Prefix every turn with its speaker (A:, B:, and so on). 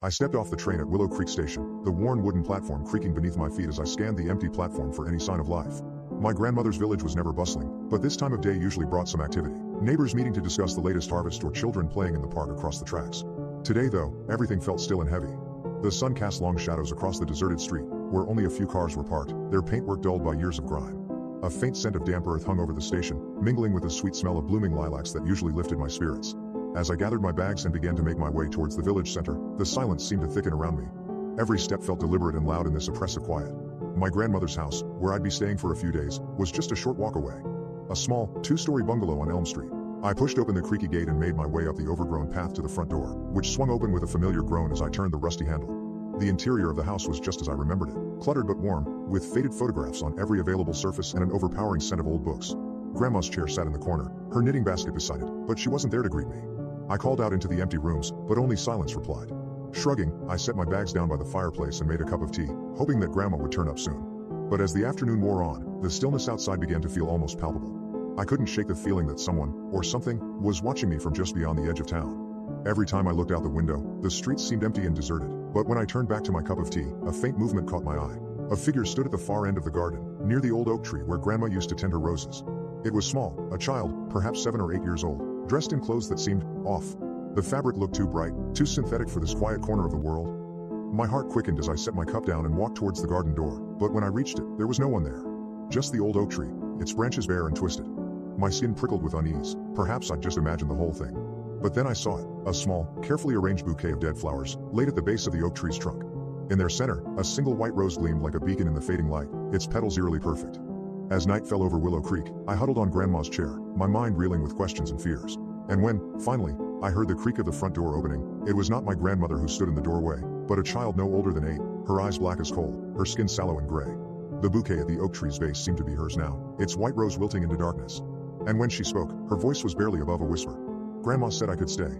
A: I stepped off the train at Willow Creek Station, the worn wooden platform creaking beneath my feet as I scanned the empty platform for any sign of life. My grandmother's village was never bustling, but this time of day usually brought some activity. Neighbors meeting to discuss the latest harvest or children playing in the park across the tracks. Today though, everything felt still and heavy. The sun cast long shadows across the deserted street, where only a few cars were parked, their paintwork dulled by years of grime. A faint scent of damp earth hung over the station, mingling with the sweet smell of blooming lilacs that usually lifted my spirits. As I gathered my bags and began to make my way towards the village center, the silence seemed to thicken around me. Every step felt deliberate and loud in this oppressive quiet. My grandmother's house, where I'd be staying for a few days, was just a short walk away. A small, two-story bungalow on Elm Street. I pushed open the creaky gate and made my way up the overgrown path to the front door, which swung open with a familiar groan as I turned the rusty handle. The interior of the house was just as I remembered it, cluttered but warm, with faded photographs on every available surface and an overpowering scent of old books. Grandma's chair sat in the corner, her knitting basket beside it, but she wasn't there to greet me. I called out into the empty rooms, but only silence replied. Shrugging, I set my bags down by the fireplace and made a cup of tea, hoping that Grandma would turn up soon. But as the afternoon wore on, the stillness outside began to feel almost palpable. I couldn't shake the feeling that someone, or something, was watching me from just beyond the edge of town. Every time I looked out the window, the streets seemed empty and deserted, but when I turned back to my cup of tea, a faint movement caught my eye. A figure stood at the far end of the garden, near the old oak tree where Grandma used to tend her roses. It was small, a child, perhaps 7 or 8 years old, dressed in clothes that seemed off. The fabric looked too bright, too synthetic for this quiet corner of the world. My heart quickened as I set my cup down and walked towards the garden door, but when I reached it, there was no one there. Just the old oak tree, its branches bare and twisted. My skin prickled with unease, perhaps I'd just imagined the whole thing. But then I saw it, a small, carefully arranged bouquet of dead flowers, laid at the base of the oak tree's trunk. In their center, a single white rose gleamed like a beacon in the fading light, its petals eerily perfect. As night fell over Willow Creek, I huddled on Grandma's chair, my mind reeling with questions and fears. And when, finally, I heard the creak of the front door opening, it was not my grandmother who stood in the doorway, but a child no older than 8, her eyes black as coal, her skin sallow and gray. The bouquet at the oak tree's base seemed to be hers now, its white rose wilting into darkness. And when she spoke, her voice was barely above a whisper. Grandma said I could stay.